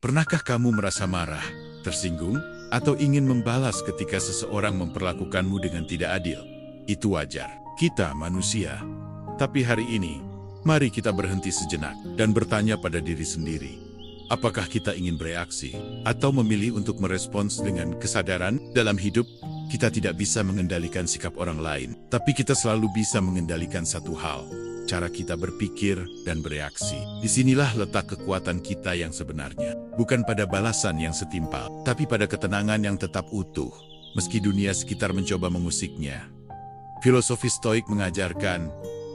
Pernahkah kamu merasa marah, tersinggung, atau ingin membalas ketika seseorang memperlakukanmu dengan tidak adil? Itu wajar. Kita manusia. Tapi hari ini, mari kita berhenti sejenak dan bertanya pada diri sendiri. Apakah kita ingin bereaksi atau memilih untuk merespons dengan kesadaran? Dalam hidup, kita tidak bisa mengendalikan sikap orang lain, tapi kita selalu bisa mengendalikan satu hal. Cara kita berpikir dan bereaksi. Disinilah letak kekuatan kita yang sebenarnya. Bukan pada balasan yang setimpal, tapi pada ketenangan yang tetap utuh, meski dunia sekitar mencoba mengusiknya. Filosofi Stoik mengajarkan,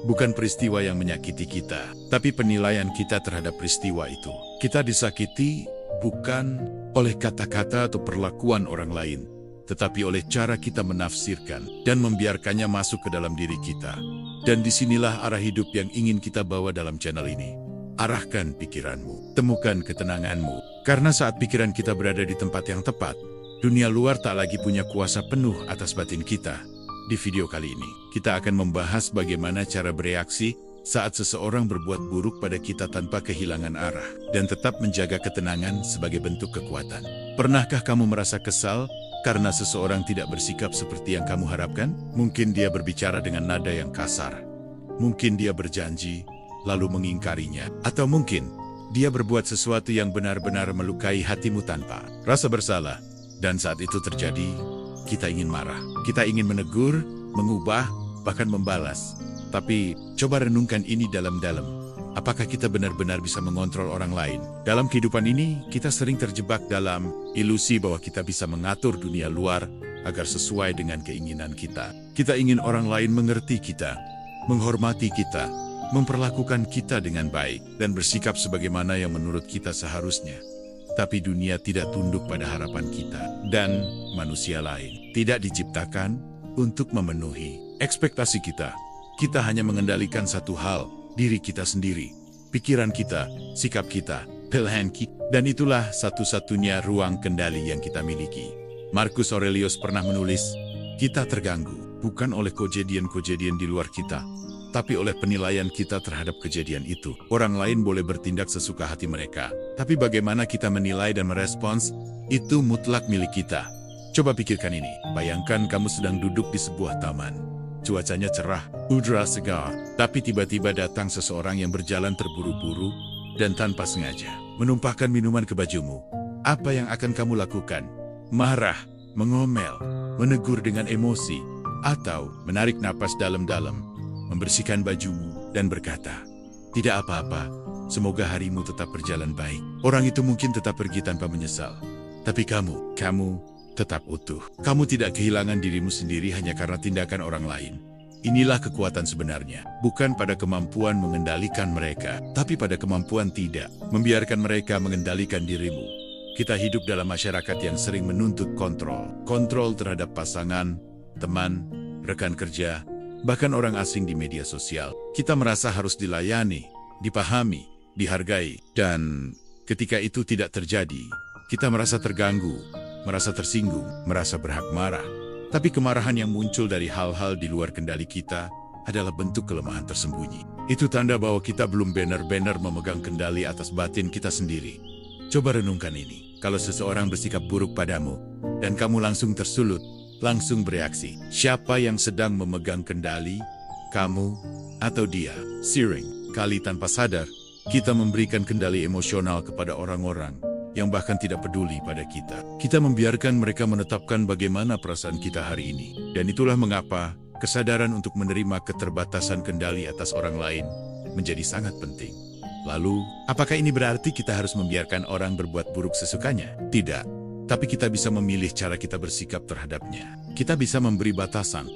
bukan peristiwa yang menyakiti kita, tapi penilaian kita terhadap peristiwa itu. Kita disakiti bukan oleh kata-kata atau perlakuan orang lain, tetapi oleh cara kita menafsirkan dan membiarkannya masuk ke dalam diri kita. Dan disinilah arah hidup yang ingin kita bawa dalam channel ini. Arahkan pikiranmu, temukan ketenanganmu. Karena saat pikiran kita berada di tempat yang tepat, dunia luar tak lagi punya kuasa penuh atas batin kita. Di video kali ini, kita akan membahas bagaimana cara bereaksi saat seseorang berbuat buruk pada kita tanpa kehilangan arah, dan tetap menjaga ketenangan sebagai bentuk kekuatan. Pernahkah kamu merasa kesal karena seseorang tidak bersikap seperti yang kamu harapkan? Mungkin dia berbicara dengan nada yang kasar. Mungkin dia berjanji, lalu mengingkarinya. Atau mungkin dia berbuat sesuatu yang benar-benar melukai hatimu tanpa rasa bersalah. Dan saat itu terjadi, kita ingin marah. Kita ingin menegur, mengubah, bahkan membalas. Tapi coba renungkan ini dalam-dalam. Apakah kita benar-benar bisa mengontrol orang lain? Dalam kehidupan ini, kita sering terjebak dalam ilusi bahwa kita bisa mengatur dunia luar agar sesuai dengan keinginan kita. Kita ingin orang lain mengerti kita, menghormati kita, memperlakukan kita dengan baik, dan bersikap sebagaimana yang menurut kita seharusnya. Tapi dunia tidak tunduk pada harapan kita, dan manusia lain tidak diciptakan untuk memenuhi ekspektasi kita. Kita hanya mengendalikan satu hal, diri kita sendiri, pikiran kita, sikap kita, pilihan kita, dan itulah satu-satunya ruang kendali yang kita miliki. Marcus Aurelius pernah menulis, kita terganggu bukan oleh kejadian-kejadian di luar kita, tapi oleh penilaian kita terhadap kejadian itu. Orang lain boleh bertindak sesuka hati mereka, tapi bagaimana kita menilai dan merespons, itu mutlak milik kita. Coba pikirkan ini, bayangkan kamu sedang duduk di sebuah taman. Cuacanya cerah, udara segar, tapi tiba-tiba datang seseorang yang berjalan terburu-buru dan tanpa sengaja menumpahkan minuman ke bajumu. Apa yang akan kamu lakukan? Marah, mengomel, menegur dengan emosi, atau menarik napas dalam-dalam, membersihkan bajumu dan berkata, "Tidak apa-apa, semoga harimu tetap berjalan baik." Orang itu mungkin tetap pergi tanpa menyesal, tapi kamu tetap utuh. Kamu tidak kehilangan dirimu sendiri hanya karena tindakan orang lain. Inilah kekuatan sebenarnya, bukan pada kemampuan mengendalikan mereka, tapi pada kemampuan tidak membiarkan mereka mengendalikan dirimu. Kita hidup dalam masyarakat yang sering menuntut kontrol terhadap pasangan, teman, rekan kerja, bahkan orang asing di media sosial. Kita merasa harus dilayani, dipahami, dihargai, dan ketika itu tidak terjadi, kita merasa terganggu, merasa tersinggung, merasa berhak marah. Tapi kemarahan yang muncul dari hal-hal di luar kendali kita adalah bentuk kelemahan tersembunyi. Itu tanda bahwa kita belum benar-benar memegang kendali atas batin kita sendiri. Coba renungkan ini. Kalau seseorang bersikap buruk padamu, dan kamu langsung tersulut, langsung bereaksi. Siapa yang sedang memegang kendali? Kamu atau dia? Sering kali tanpa sadar, kita memberikan kendali emosional kepada orang-orang yang bahkan tidak peduli pada kita. Kita membiarkan mereka menetapkan bagaimana perasaan kita hari ini. Dan itulah mengapa kesadaran untuk menerima keterbatasan kendali atas orang lain menjadi sangat penting. Lalu, apakah ini berarti kita harus membiarkan orang berbuat buruk sesukanya? Tidak. Tapi kita bisa memilih cara kita bersikap terhadapnya. Kita bisa memberi batasan.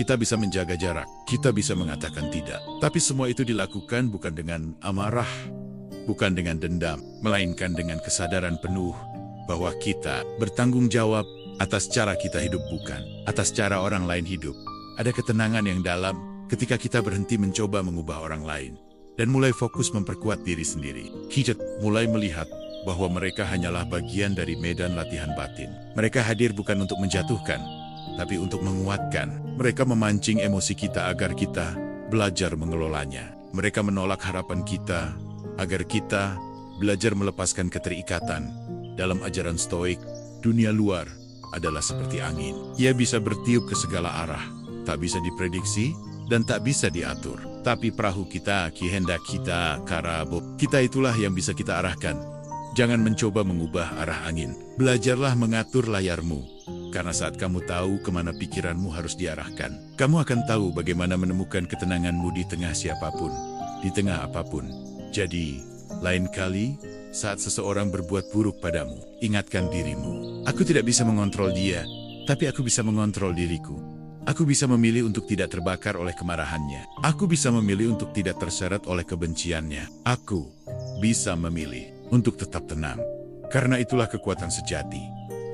Kita bisa menjaga jarak. Kita bisa mengatakan tidak. Tapi semua itu dilakukan bukan dengan amarah, bukan dengan dendam, melainkan dengan kesadaran penuh bahwa kita bertanggung jawab atas cara kita hidup, bukan atas cara orang lain hidup. Ada ketenangan yang dalam ketika kita berhenti mencoba mengubah orang lain dan mulai fokus memperkuat diri sendiri. Kita mulai melihat bahwa mereka hanyalah bagian dari medan latihan batin. Mereka hadir bukan untuk menjatuhkan, tapi untuk menguatkan. Mereka memancing emosi kita agar kita belajar mengelolanya. Mereka menolak harapan kita agar kita belajar melepaskan keterikatan. Dalam ajaran Stoik, dunia luar adalah seperti angin. Ia bisa bertiup ke segala arah, tak bisa diprediksi dan tak bisa diatur. Tapi perahu kita, kehendak kita, karabo, kita itulah yang bisa kita arahkan. Jangan mencoba mengubah arah angin. Belajarlah mengatur layarmu, karena saat kamu tahu kemana pikiranmu harus diarahkan, kamu akan tahu bagaimana menemukan ketenanganmu di tengah siapapun, di tengah apapun. Jadi, lain kali, saat seseorang berbuat buruk padamu, ingatkan dirimu. Aku tidak bisa mengontrol dia, tapi aku bisa mengontrol diriku. Aku bisa memilih untuk tidak terbakar oleh kemarahannya. Aku bisa memilih untuk tidak terseret oleh kebenciannya. Aku bisa memilih untuk tetap tenang. Karena itulah kekuatan sejati.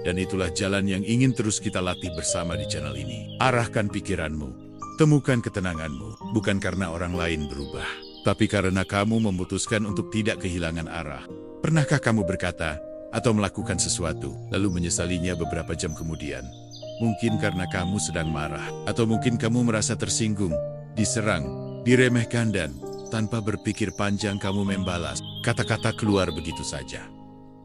Dan itulah jalan yang ingin terus kita latih bersama di channel ini. Arahkan pikiranmu. Temukan ketenanganmu. Bukan karena orang lain berubah, tapi karena kamu memutuskan untuk tidak kehilangan arah. Pernahkah kamu berkata atau melakukan sesuatu, lalu menyesalinya beberapa jam kemudian? Mungkin karena kamu sedang marah, atau mungkin kamu merasa tersinggung, diserang, diremehkan dan tanpa berpikir panjang kamu membalas. Kata-kata keluar begitu saja.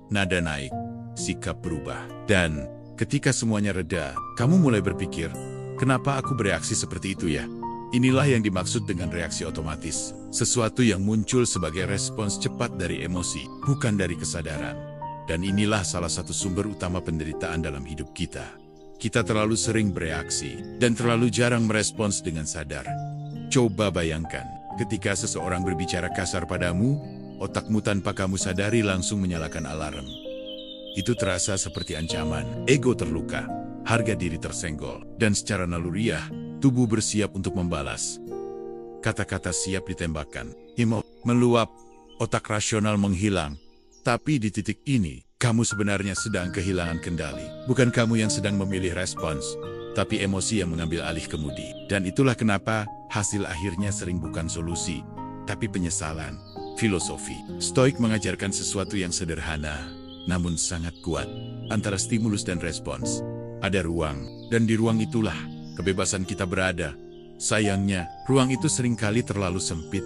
Nada naik, sikap berubah. Dan ketika semuanya reda, kamu mulai berpikir, kenapa aku bereaksi seperti itu ya? Inilah yang dimaksud dengan reaksi otomatis. Sesuatu yang muncul sebagai respons cepat dari emosi, bukan dari kesadaran. Dan inilah salah satu sumber utama penderitaan dalam hidup kita. Kita terlalu sering bereaksi dan terlalu jarang merespons dengan sadar. Coba bayangkan, ketika seseorang berbicara kasar padamu, otakmu tanpa kamu sadari langsung menyalakan alarm. Itu terasa seperti ancaman, ego terluka, harga diri tersenggol, dan secara naluriah, tubuh bersiap untuk membalas. Kata-kata siap ditembakkan, imo meluap, otak rasional menghilang. Tapi di titik ini, kamu sebenarnya sedang kehilangan kendali. Bukan kamu yang sedang memilih respons, tapi emosi yang mengambil alih kemudi. Dan itulah kenapa hasil akhirnya sering bukan solusi, tapi penyesalan. Filosofi Stoik mengajarkan sesuatu yang sederhana, namun sangat kuat. Antara stimulus dan respons, ada ruang, dan di ruang itulah kebebasan kita berada. Sayangnya, ruang itu seringkali terlalu sempit.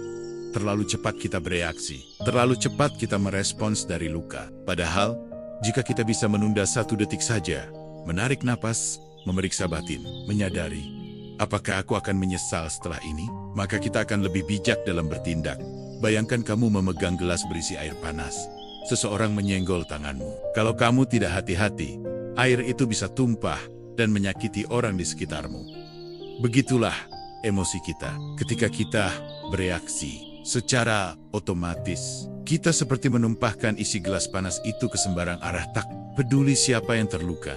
Terlalu cepat kita bereaksi. Terlalu cepat kita merespons dari luka. Padahal, jika kita bisa menunda 1 detik saja, menarik napas, memeriksa batin, menyadari, apakah aku akan menyesal setelah ini? Maka kita akan lebih bijak dalam bertindak. Bayangkan kamu memegang gelas berisi air panas. Seseorang menyenggol tanganmu. Kalau kamu tidak hati-hati, air itu bisa tumpah dan menyakiti orang di sekitarmu. Begitulah emosi kita ketika kita bereaksi. Secara otomatis, kita seperti menumpahkan isi gelas panas itu ke sembarang arah, tak peduli siapa yang terluka.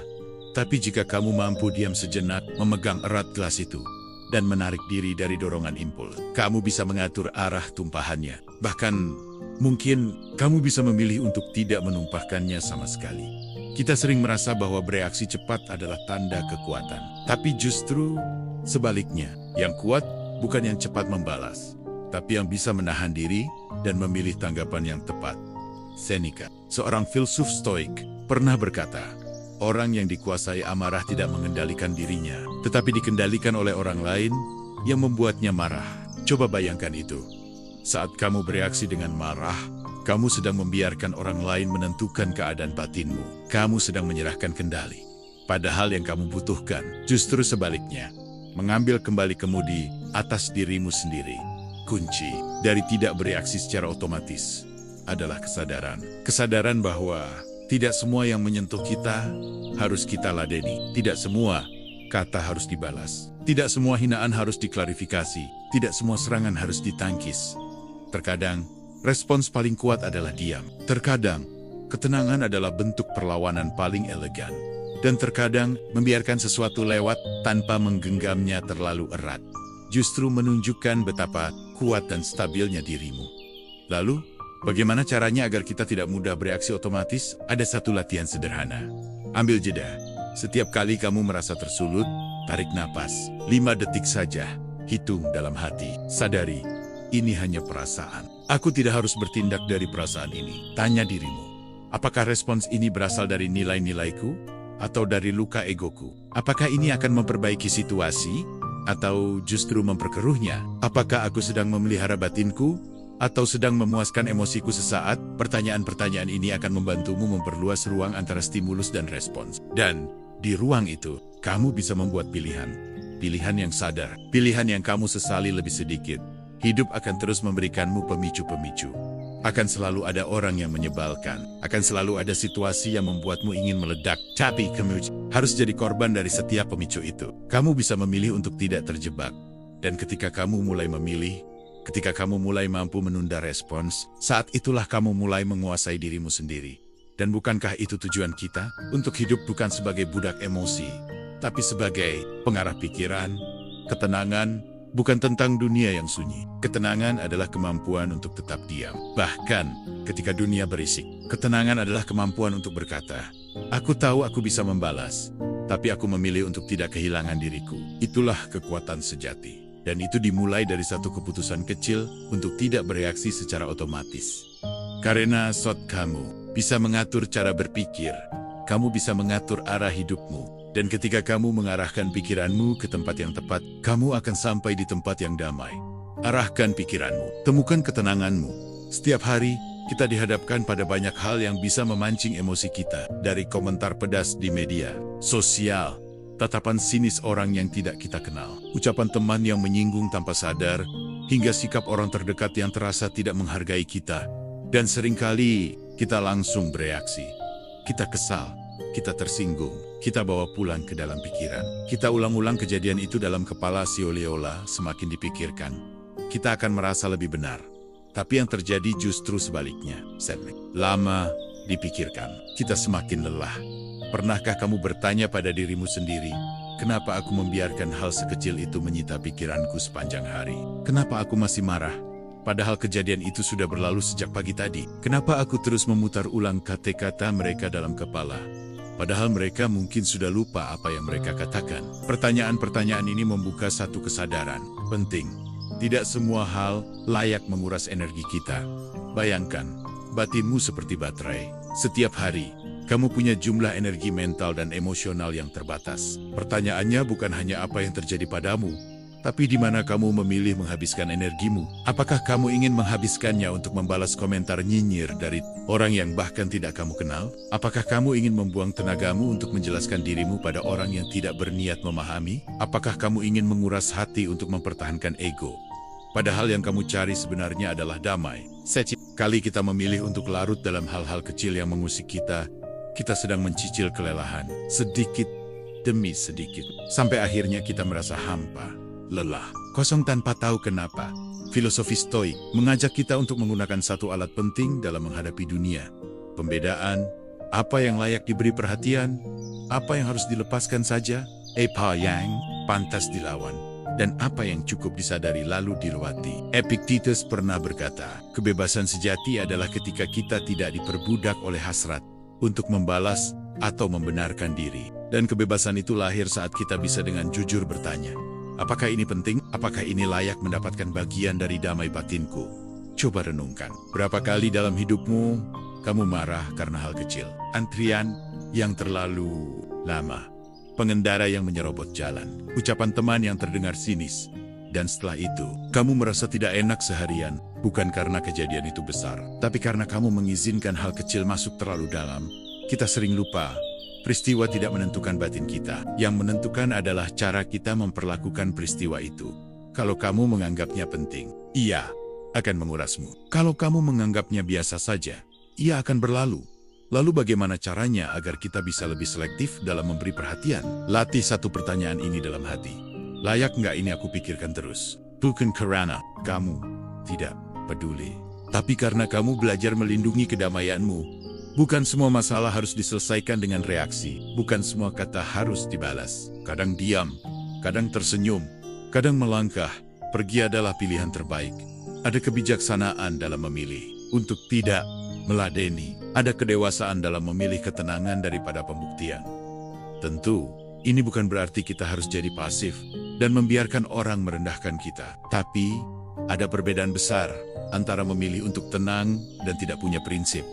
Tapi jika kamu mampu diam sejenak, memegang erat gelas itu, dan menarik diri dari dorongan impuls, kamu bisa mengatur arah tumpahannya. Bahkan, mungkin kamu bisa memilih untuk tidak menumpahkannya sama sekali. Kita sering merasa bahwa bereaksi cepat adalah tanda kekuatan. Tapi justru sebaliknya, yang kuat bukan yang cepat membalas, tapi yang bisa menahan diri dan memilih tanggapan yang tepat. Seneca, seorang filsuf Stoik, pernah berkata, orang yang dikuasai amarah tidak mengendalikan dirinya, tetapi dikendalikan oleh orang lain yang membuatnya marah. Coba bayangkan itu. Saat kamu bereaksi dengan marah, kamu sedang membiarkan orang lain menentukan keadaan batinmu. Kamu sedang menyerahkan kendali. Padahal yang kamu butuhkan justru sebaliknya, mengambil kembali kemudi atas dirimu sendiri. Kunci dari tidak bereaksi secara otomatis adalah kesadaran. Kesadaran bahwa tidak semua yang menyentuh kita harus kita ladeni. Tidak semua kata harus dibalas. Tidak semua hinaan harus diklarifikasi. Tidak semua serangan harus ditangkis. Terkadang, respons paling kuat adalah diam. Terkadang, ketenangan adalah bentuk perlawanan paling elegan. Dan terkadang, membiarkan sesuatu lewat tanpa menggenggamnya terlalu erat, justru menunjukkan betapa kuat dan stabilnya dirimu. Lalu, bagaimana caranya agar kita tidak mudah bereaksi otomatis? Ada satu latihan sederhana. Ambil jeda. Setiap kali kamu merasa tersulut, tarik napas. 5 detik saja. Hitung dalam hati. Sadari, ini hanya perasaan. Aku tidak harus bertindak dari perasaan ini. Tanya dirimu, apakah respons ini berasal dari nilai-nilaiku atau dari luka egoku? Apakah ini akan memperbaiki situasi atau justru memperkeruhnya? Apakah aku sedang memelihara batinku atau sedang memuaskan emosiku sesaat, pertanyaan-pertanyaan ini akan membantumu memperluas ruang antara stimulus dan respons. Dan di ruang itu, kamu bisa membuat pilihan. Pilihan yang sadar, pilihan yang kamu sesali lebih sedikit. Hidup akan terus memberikanmu pemicu-pemicu. Akan selalu ada orang yang menyebalkan. Akan selalu ada situasi yang membuatmu ingin meledak. Tapi kamu harus jadi korban dari setiap pemicu itu. Kamu bisa memilih untuk tidak terjebak. Dan ketika kamu mulai memilih, ketika kamu mulai mampu menunda respons, saat itulah kamu mulai menguasai dirimu sendiri. Dan bukankah itu tujuan kita? Untuk hidup bukan sebagai budak emosi, tapi sebagai pengarah pikiran, ketenangan, bukan tentang dunia yang sunyi. Ketenangan adalah kemampuan untuk tetap diam. Bahkan ketika dunia berisik, ketenangan adalah kemampuan untuk berkata, "Aku tahu aku bisa membalas, tapi aku memilih untuk tidak kehilangan diriku." Itulah kekuatan sejati. Dan itu dimulai dari satu keputusan kecil untuk tidak bereaksi secara otomatis. Karena kamu bisa mengatur cara berpikir, kamu bisa mengatur arah hidupmu. Dan ketika kamu mengarahkan pikiranmu ke tempat yang tepat, kamu akan sampai di tempat yang damai. Arahkan pikiranmu, temukan ketenanganmu. Setiap hari, kita dihadapkan pada banyak hal yang bisa memancing emosi kita. Dari komentar pedas di media sosial, tatapan sinis orang yang tidak kita kenal, ucapan teman yang menyinggung tanpa sadar, hingga sikap orang terdekat yang terasa tidak menghargai kita. Dan seringkali kita langsung bereaksi. Kita kesal, kita tersinggung, kita bawa pulang ke dalam pikiran. Kita ulang-ulang kejadian itu dalam kepala seolah-olah semakin dipikirkan. Kita akan merasa lebih benar. Tapi yang terjadi justru sebaliknya. Lama dipikirkan, kita semakin lelah. Pernahkah kamu bertanya pada dirimu sendiri, kenapa aku membiarkan hal sekecil itu menyita pikiranku sepanjang hari? Kenapa aku masih marah? Padahal kejadian itu sudah berlalu sejak pagi tadi. Kenapa aku terus memutar ulang kata-kata mereka dalam kepala? Padahal mereka mungkin sudah lupa apa yang mereka katakan. Pertanyaan-pertanyaan ini membuka satu kesadaran penting. Tidak semua hal layak menguras energi kita. Bayangkan, batinmu seperti baterai. Setiap hari, kamu punya jumlah energi mental dan emosional yang terbatas. Pertanyaannya bukan hanya apa yang terjadi padamu, tapi di mana kamu memilih menghabiskan energimu. Apakah kamu ingin menghabiskannya untuk membalas komentar nyinyir dari orang yang bahkan tidak kamu kenal? Apakah kamu ingin membuang tenagamu untuk menjelaskan dirimu pada orang yang tidak berniat memahami? Apakah kamu ingin menguras hati untuk mempertahankan ego? Padahal yang kamu cari sebenarnya adalah damai. Setiap kali kita memilih untuk larut dalam hal-hal kecil yang mengusik kita, kita sedang mencicil kelelahan, sedikit demi sedikit. Sampai akhirnya kita merasa hampa, lelah, kosong tanpa tahu kenapa. Filosofi Stoik mengajak kita untuk menggunakan satu alat penting dalam menghadapi dunia. Pembedaan, apa yang layak diberi perhatian, apa yang harus dilepaskan saja, apa yang pantas dilawan, dan apa yang cukup disadari lalu dilewati. Epictetus pernah berkata, kebebasan sejati adalah ketika kita tidak diperbudak oleh hasrat untuk membalas atau membenarkan diri. Dan kebebasan itu lahir saat kita bisa dengan jujur bertanya, apakah ini penting? Apakah ini layak mendapatkan bagian dari damai batinku? Coba renungkan, berapa kali dalam hidupmu kamu marah karena hal kecil? Antrian yang terlalu lama, pengendara yang menyerobot jalan, ucapan teman yang terdengar sinis. Dan setelah itu, kamu merasa tidak enak seharian, bukan karena kejadian itu besar, tapi karena kamu mengizinkan hal kecil masuk terlalu dalam. Kita sering lupa, peristiwa tidak menentukan batin kita. Yang menentukan adalah cara kita memperlakukan peristiwa itu. Kalau kamu menganggapnya penting, ia akan mengurasmu. Kalau kamu menganggapnya biasa saja, ia akan berlalu. Lalu bagaimana caranya agar kita bisa lebih selektif dalam memberi perhatian? Latih satu pertanyaan ini dalam hati. Layak nggak ini aku pikirkan terus? Bukan karena kamu tidak peduli, tapi karena kamu belajar melindungi kedamaianmu. Bukan semua masalah harus diselesaikan dengan reaksi. Bukan semua kata harus dibalas. Kadang diam, kadang tersenyum, kadang melangkah. Pergi adalah pilihan terbaik. Ada kebijaksanaan dalam memilih untuk tidak meladeni. Ada kedewasaan dalam memilih ketenangan daripada pembuktian. Tentu, ini bukan berarti kita harus jadi pasif dan membiarkan orang merendahkan kita. Tapi, ada perbedaan besar antara memilih untuk tenang dan tidak punya prinsip.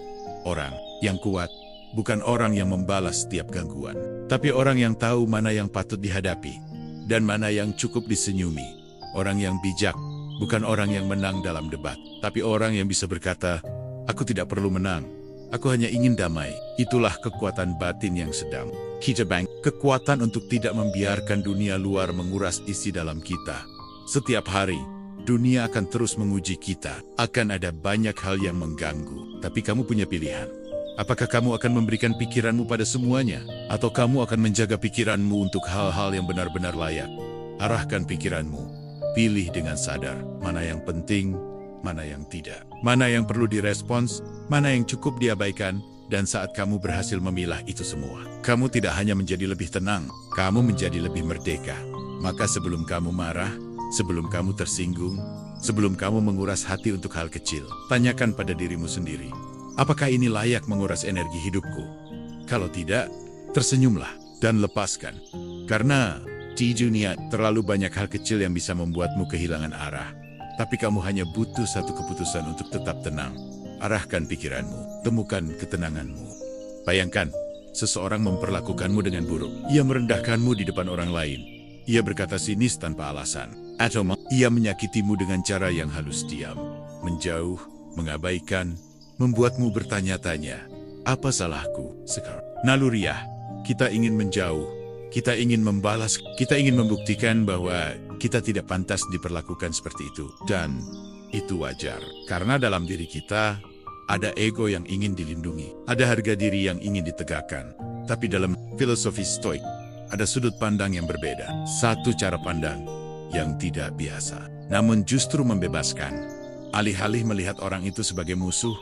Orang yang kuat bukan orang yang membalas setiap gangguan, tapi orang yang tahu mana yang patut dihadapi dan mana yang cukup disenyumi. Orang yang bijak Bukan orang yang menang dalam debat, tapi orang yang bisa berkata, "Aku tidak perlu menang. Aku hanya ingin damai." Itulah kekuatan batin yang sedang kita bangun. Kekuatan untuk tidak membiarkan dunia luar menguras isi dalam kita. Setiap hari, dunia akan terus menguji kita. Akan ada banyak hal yang mengganggu. Tapi kamu punya pilihan. Apakah kamu akan memberikan pikiranmu pada semuanya? Atau kamu akan menjaga pikiranmu untuk hal-hal yang benar-benar layak? Arahkan pikiranmu. Pilih dengan sadar mana yang penting, mana yang tidak. Mana yang perlu direspons, mana yang cukup diabaikan. Dan saat kamu berhasil memilah itu semua, kamu tidak hanya menjadi lebih tenang, kamu menjadi lebih merdeka. Maka sebelum kamu marah, sebelum kamu tersinggung, sebelum kamu menguras hati untuk hal kecil, tanyakan pada dirimu sendiri, apakah ini layak menguras energi hidupku? Kalau tidak, tersenyumlah dan lepaskan. Karena di dunia terlalu banyak hal kecil yang bisa membuatmu kehilangan arah. Tapi kamu hanya butuh satu keputusan untuk tetap tenang. Arahkan pikiranmu, temukan ketenanganmu. Bayangkan, seseorang memperlakukanmu dengan buruk. Ia merendahkanmu di depan orang lain. Ia berkata sinis tanpa alasan. Atau ia menyakitimu dengan cara yang halus diam. Menjauh, mengabaikan, membuatmu bertanya-tanya, apa salahku sekarang? Naluriah, kita ingin menjauh. Kita ingin membalas, kita ingin membuktikan bahwa kita tidak pantas diperlakukan seperti itu. Dan itu wajar, karena dalam diri kita ada ego yang ingin dilindungi. Ada harga diri yang ingin ditegakkan. Tapi dalam filosofi Stoik, ada sudut pandang yang berbeda. Satu cara pandang yang tidak biasa, namun justru membebaskan. Alih-alih melihat orang itu sebagai musuh,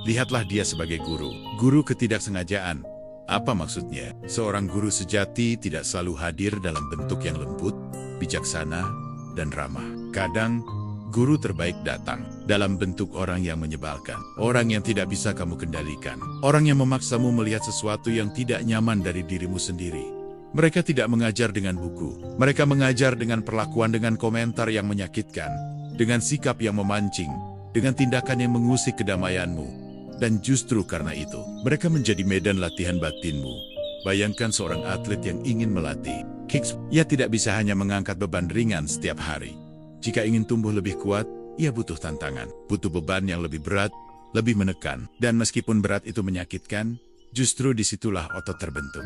lihatlah dia sebagai guru. Guru ketidaksengajaan. Apa maksudnya? Seorang guru sejati tidak selalu hadir dalam bentuk yang lembut, bijaksana, dan ramah. Kadang, guru terbaik datang dalam bentuk orang yang menyebalkan. Orang yang tidak bisa kamu kendalikan. Orang yang memaksamu melihat sesuatu yang tidak nyaman dari dirimu sendiri. Mereka tidak mengajar dengan buku. Mereka mengajar dengan perlakuan, dengan komentar yang menyakitkan, dengan sikap yang memancing, dengan tindakan yang mengusik kedamaianmu. Dan justru karena itu, mereka menjadi medan latihan batinmu. Bayangkan seorang atlet yang ingin melatih kicks. Ia tidak bisa hanya mengangkat beban ringan setiap hari. Jika ingin tumbuh lebih kuat, ia butuh tantangan. Butuh beban yang lebih berat, lebih menekan. Dan meskipun berat itu menyakitkan, justru disitulah otot terbentuk.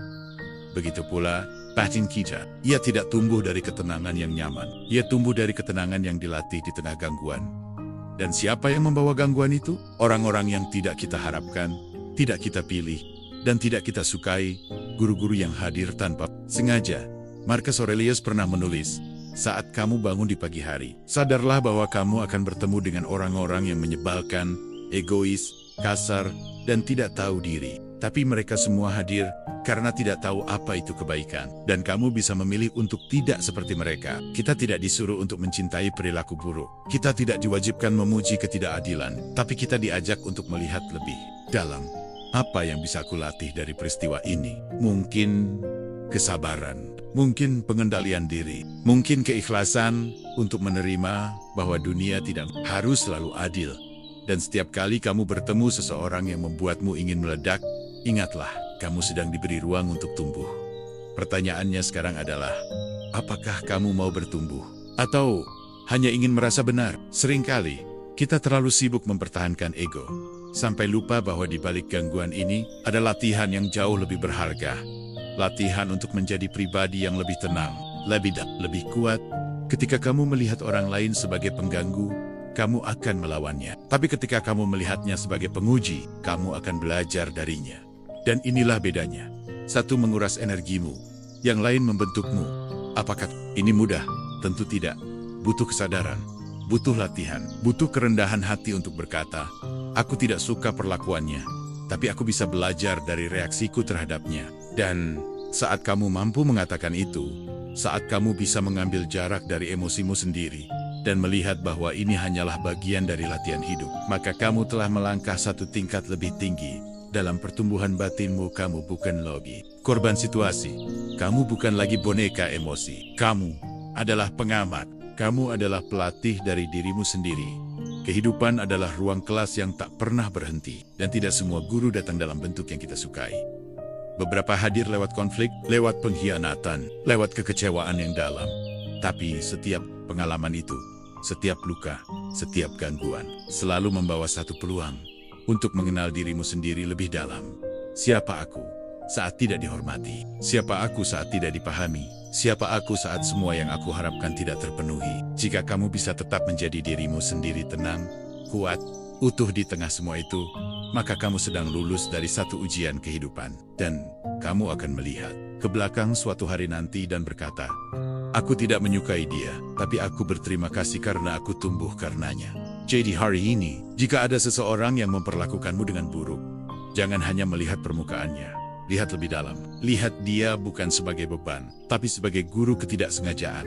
Begitu pula, batin kita. Ia tidak tumbuh dari ketenangan yang nyaman. Ia tumbuh dari ketenangan yang dilatih di tengah gangguan. Dan siapa yang membawa gangguan itu? Orang-orang yang tidak kita harapkan, tidak kita pilih, dan tidak kita sukai, guru-guru yang hadir tanpa sengaja. Marcus Aurelius pernah menulis, saat kamu bangun di pagi hari, sadarlah bahwa kamu akan bertemu dengan orang-orang yang menyebalkan, egois, kasar, dan tidak tahu diri. Tapi mereka semua hadir karena tidak tahu apa itu kebaikan. Dan kamu bisa memilih untuk tidak seperti mereka. Kita tidak disuruh untuk mencintai perilaku buruk. Kita tidak diwajibkan memuji ketidakadilan. Tapi kita diajak untuk melihat lebih dalam. Apa yang bisa aku latih dari peristiwa ini? Mungkin kesabaran. Mungkin pengendalian diri. Mungkin keikhlasan untuk menerima bahwa dunia tidak harus selalu adil. Dan setiap kali kamu bertemu seseorang yang membuatmu ingin meledak, ingatlah, kamu sedang diberi ruang untuk tumbuh. Pertanyaannya sekarang adalah, apakah kamu mau bertumbuh? Atau hanya ingin merasa benar? Seringkali, kita terlalu sibuk mempertahankan ego, sampai lupa bahwa di balik gangguan ini, ada latihan yang jauh lebih berharga. Latihan untuk menjadi pribadi yang lebih tenang, lebih kuat. Ketika kamu melihat orang lain sebagai pengganggu, kamu akan melawannya. Tapi ketika kamu melihatnya sebagai penguji, kamu akan belajar darinya. Dan inilah bedanya. Satu menguras energimu, yang lain membentukmu. Apakah ini mudah? Tentu tidak. Butuh kesadaran, butuh latihan, butuh kerendahan hati untuk berkata, aku tidak suka perlakuannya, tapi aku bisa belajar dari reaksiku terhadapnya. Dan saat kamu mampu mengatakan itu, saat kamu bisa mengambil jarak dari emosimu sendiri, dan melihat bahwa ini hanyalah bagian dari latihan hidup, maka kamu telah melangkah satu tingkat lebih tinggi. Dalam pertumbuhan batinmu, kamu bukan lagi korban situasi. Kamu bukan lagi boneka emosi. Kamu adalah pengamat. Kamu adalah pelatih dari dirimu sendiri. Kehidupan adalah ruang kelas yang tak pernah berhenti. Dan tidak semua guru datang dalam bentuk yang kita sukai. Beberapa hadir lewat konflik, lewat pengkhianatan, lewat kekecewaan yang dalam. Tapi setiap pengalaman itu Setiap luka, setiap gangguan, selalu membawa satu peluang untuk mengenal dirimu sendiri lebih dalam. Siapa aku saat tidak dihormati? Siapa aku saat tidak dipahami? Siapa aku saat semua yang aku harapkan tidak terpenuhi? Jika kamu bisa tetap menjadi dirimu sendiri, tenang, kuat, utuh di tengah semua itu, maka kamu sedang lulus dari satu ujian kehidupan. Dan kamu akan melihat ke belakang suatu hari nanti dan berkata, aku tidak menyukai dia, tapi aku berterima kasih karena aku tumbuh karenanya. Jadi hari ini, jika ada seseorang yang memperlakukanmu dengan buruk, jangan hanya melihat permukaannya. Lihat lebih dalam. Lihat dia bukan sebagai beban, tapi sebagai guru ketidaksengajaan.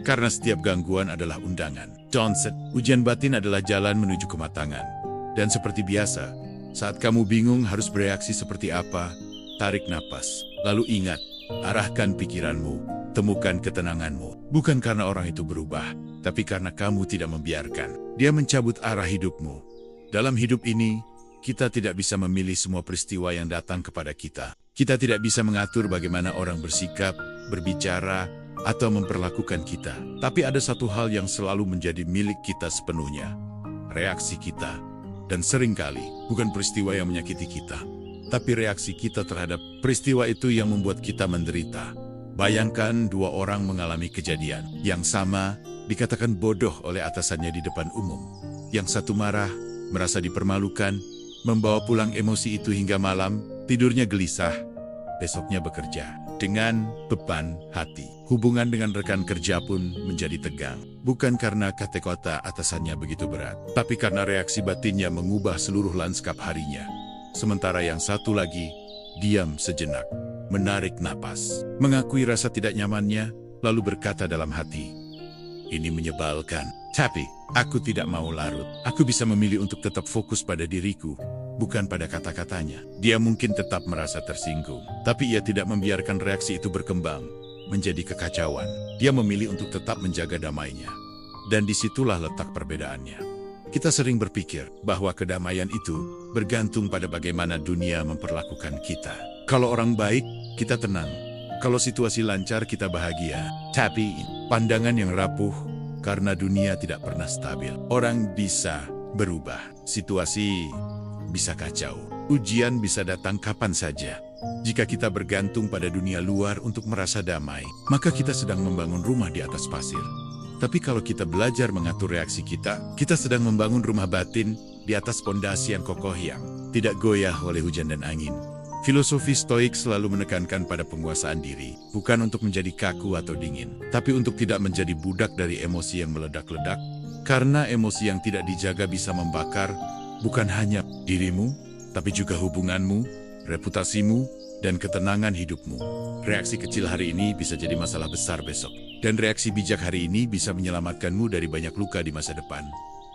Karena setiap gangguan adalah undangan. Johnson, ujian batin adalah jalan menuju kematangan. Dan seperti biasa, saat kamu bingung harus bereaksi seperti apa, tarik napas. Lalu ingat, arahkan pikiranmu, temukan ketenanganmu. Bukan karena orang itu berubah, tapi karena kamu tidak membiarkan dia mencabut arah hidupmu. Dalam hidup ini, kita tidak bisa memilih semua peristiwa yang datang kepada kita. Kita tidak bisa mengatur bagaimana orang bersikap, berbicara, atau memperlakukan kita. Tapi ada satu hal yang selalu menjadi milik kita sepenuhnya. Reaksi kita. Dan seringkali, bukan peristiwa yang menyakiti kita, tapi reaksi kita terhadap peristiwa itu yang membuat kita menderita. Bayangkan dua orang mengalami kejadian yang sama, dikatakan bodoh oleh atasannya di depan umum. Yang satu marah, merasa dipermalukan, membawa pulang emosi itu hingga malam, tidurnya gelisah, besoknya bekerja dengan beban hati. Hubungan dengan rekan kerja pun menjadi tegang. Bukan karena kata-kata atasannya begitu berat, tapi karena reaksi batinnya mengubah seluruh lanskap harinya. Sementara yang satu lagi, diam sejenak, menarik napas, mengakui rasa tidak nyamannya, lalu berkata dalam hati, ini menyebalkan. Tapi, aku tidak mau larut. Aku bisa memilih untuk tetap fokus pada diriku, bukan pada kata-katanya. Dia mungkin tetap merasa tersinggung, tapi ia tidak membiarkan reaksi itu berkembang menjadi kekacauan. Dia memilih untuk tetap menjaga damainya. Dan disitulah letak perbedaannya. Kita sering berpikir bahwa kedamaian itu bergantung pada bagaimana dunia memperlakukan kita. Kalau orang baik, kita tenang. Kalau situasi lancar, kita bahagia. Tapi, pandangan yang rapuh karena dunia tidak pernah stabil. Orang bisa berubah. Situasi bisa kacau. Ujian bisa datang kapan saja. Jika kita bergantung pada dunia luar untuk merasa damai, maka kita sedang membangun rumah di atas pasir. Tapi kalau kita belajar mengatur reaksi kita sedang membangun rumah batin di atas pondasi yang kokoh yang tidak goyah oleh hujan dan angin. Filosofi Stoik selalu menekankan pada penguasaan diri, bukan untuk menjadi kaku atau dingin, tapi untuk tidak menjadi budak dari emosi yang meledak-ledak, karena emosi yang tidak dijaga bisa membakar bukan hanya dirimu, tapi juga hubunganmu, reputasimu, dan ketenangan hidupmu. Reaksi kecil hari ini bisa jadi masalah besar besok, dan reaksi bijak hari ini bisa menyelamatkanmu dari banyak luka di masa depan.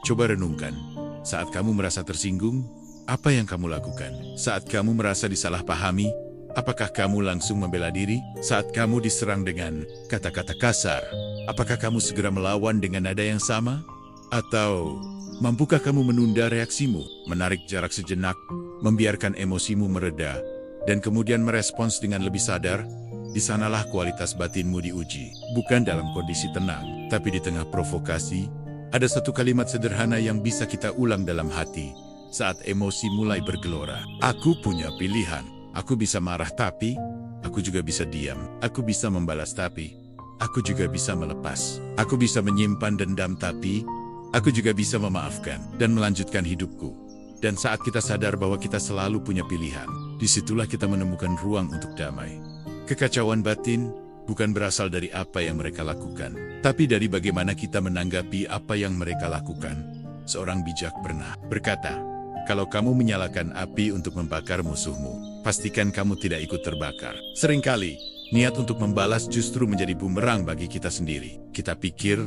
Coba renungkan, saat kamu merasa tersinggung, apa yang kamu lakukan? Saat kamu merasa disalahpahami, apakah kamu langsung membela diri? Saat kamu diserang dengan kata-kata kasar, apakah kamu segera melawan dengan nada yang sama? Atau mampukah kamu menunda reaksimu, menarik jarak sejenak, membiarkan emosimu mereda, dan kemudian merespons dengan lebih sadar? Di sanalah kualitas batinmu diuji, bukan dalam kondisi tenang, tapi di tengah provokasi. Ada satu kalimat sederhana yang bisa kita ulang dalam hati. Saat emosi mulai bergelora, aku punya pilihan. Aku bisa marah tapi, aku juga bisa diam. Aku bisa membalas tapi, aku juga bisa melepas. Aku bisa menyimpan dendam tapi, aku juga bisa memaafkan dan melanjutkan hidupku. Dan saat kita sadar bahwa kita selalu punya pilihan, disitulah kita menemukan ruang untuk damai. Kekacauan batin bukan berasal dari apa yang mereka lakukan, tapi dari bagaimana kita menanggapi apa yang mereka lakukan. Seorang bijak pernah berkata, kalau kamu menyalakan api untuk membakar musuhmu, pastikan kamu tidak ikut terbakar. Seringkali, niat untuk membalas justru menjadi bumerang bagi kita sendiri. Kita pikir,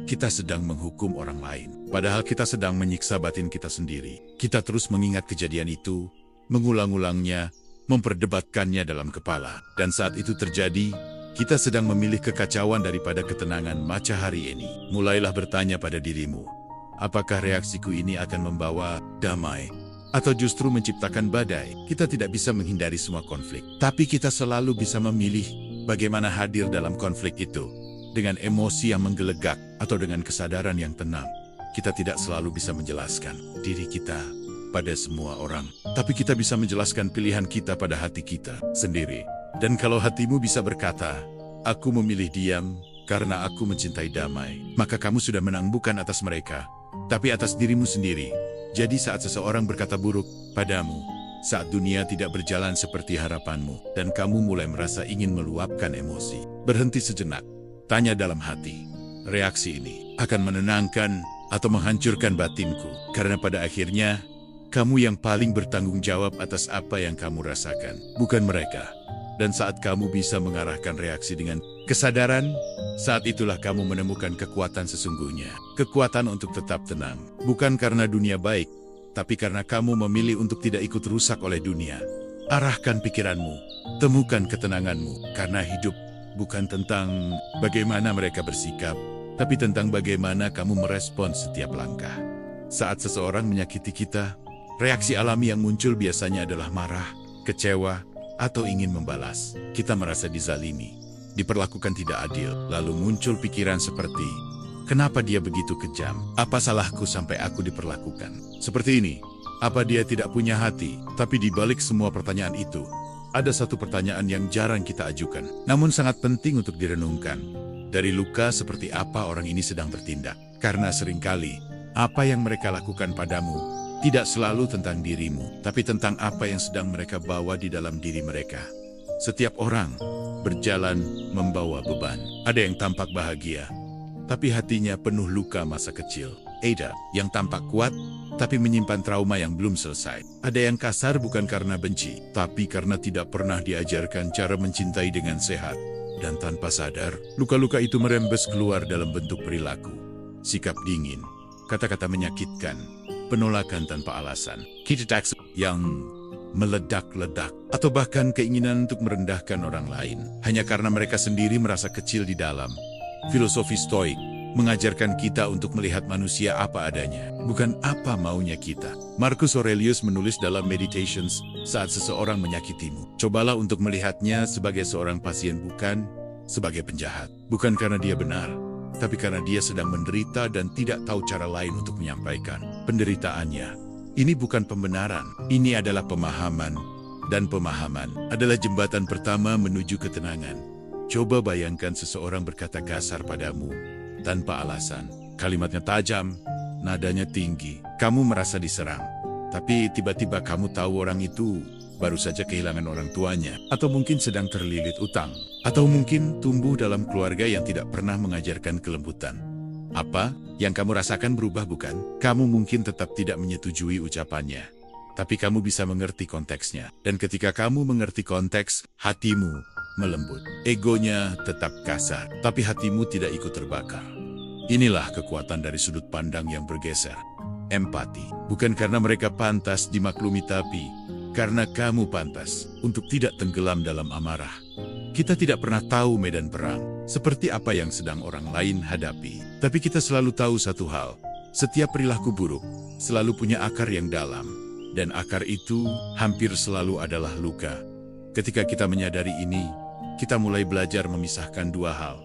kita sedang menghukum orang lain. Padahal kita sedang menyiksa batin kita sendiri. Kita terus mengingat kejadian itu, mengulang-ulangnya, memperdebatkannya dalam kepala. Dan saat itu terjadi, kita sedang memilih kekacauan daripada ketenangan maca hari ini. Mulailah bertanya pada dirimu, apakah reaksiku ini akan membawa damai, atau justru menciptakan badai? Kita tidak bisa menghindari semua konflik, tapi kita selalu bisa memilih bagaimana hadir dalam konflik itu. dengan emosi yang menggelegak, atau dengan kesadaran yang tenang. Kita tidak selalu bisa menjelaskan diri kita pada semua orang, tapi kita bisa menjelaskan pilihan kita pada hati kita sendiri. Dan kalau hatimu bisa berkata, "Aku memilih diam karena aku mencintai damai," maka kamu sudah menang bukan atas mereka, tapi atas dirimu sendiri. Jadi saat seseorang berkata buruk padamu, saat dunia tidak berjalan seperti harapanmu, dan kamu mulai merasa ingin meluapkan emosi, berhenti sejenak. Tanya dalam hati, reaksi ini akan menenangkan atau menghancurkan batinku? Karena pada akhirnya, kamu yang paling bertanggung jawab atas apa yang kamu rasakan, bukan mereka. Dan saat kamu bisa mengarahkan reaksi dengan kesadaran, saat itulah kamu menemukan kekuatan sesungguhnya. Kekuatan untuk tetap tenang, bukan karena dunia baik, tapi karena kamu memilih untuk tidak ikut rusak oleh dunia. Arahkan pikiranmu, temukan ketenanganmu, karena hidup bukan tentang bagaimana mereka bersikap, tapi tentang bagaimana kamu merespon setiap langkah. Saat seseorang menyakiti kita, reaksi alami yang muncul biasanya adalah marah, kecewa, atau ingin membalas. Kita merasa dizalimi, diperlakukan tidak adil, lalu muncul pikiran seperti, kenapa dia begitu kejam? Apa salahku sampai aku diperlakukan seperti ini? Apa dia tidak punya hati? Tapi di balik semua pertanyaan itu, ada satu pertanyaan yang jarang kita ajukan, namun sangat penting untuk direnungkan. Dari luka seperti apa orang ini sedang bertindak? Karena seringkali, apa yang mereka lakukan padamu tidak selalu tentang dirimu, tapi tentang apa yang sedang mereka bawa di dalam diri mereka. Setiap orang berjalan membawa beban. Ada yang tampak bahagia, tapi hatinya penuh luka masa kecil. Ada yang tampak kuat, tapi menyimpan trauma yang belum selesai. Ada yang kasar bukan karena benci, tapi karena tidak pernah diajarkan cara mencintai dengan sehat. Dan tanpa sadar, luka-luka itu merembes keluar dalam bentuk perilaku. Sikap dingin, kata-kata menyakitkan, penolakan tanpa alasan, kritik yang meledak-ledak, atau bahkan keinginan untuk merendahkan orang lain, hanya karena mereka sendiri merasa kecil di dalam. Filosofi Stoik mengajarkan kita untuk melihat manusia apa adanya, bukan apa maunya kita. Marcus Aurelius menulis dalam Meditations, saat seseorang menyakitimu, cobalah untuk melihatnya sebagai seorang pasien, bukan sebagai penjahat. Bukan karena dia benar, tapi karena dia sedang menderita dan tidak tahu cara lain untuk menyampaikan penderitaannya. Ini bukan pembenaran, ini adalah pemahaman. Dan pemahaman adalah jembatan pertama menuju ketenangan. Coba bayangkan seseorang berkata kasar padamu tanpa alasan. Kalimatnya tajam, nadanya tinggi, kamu merasa diserang. Tapi tiba-tiba kamu tahu orang itu baru saja kehilangan orang tuanya, atau mungkin sedang terlilit utang, atau mungkin tumbuh dalam keluarga yang tidak pernah mengajarkan kelembutan. Apa yang kamu rasakan berubah, bukan? Kamu mungkin tetap tidak menyetujui ucapannya, tapi kamu bisa mengerti konteksnya. Dan ketika kamu mengerti konteks, hatimu melembut. Egonya tetap kasar, tapi hatimu tidak ikut terbakar. Inilah kekuatan dari sudut pandang yang bergeser. Empati, bukan karena mereka pantas dimaklumi, tapi karena kamu pantas untuk tidak tenggelam dalam amarah. Kita tidak pernah tahu medan perang seperti apa yang sedang orang lain hadapi. Tapi kita selalu tahu satu hal, setiap perilaku buruk selalu punya akar yang dalam. Dan akar itu hampir selalu adalah luka. Ketika kita menyadari ini, kita mulai belajar memisahkan dua hal.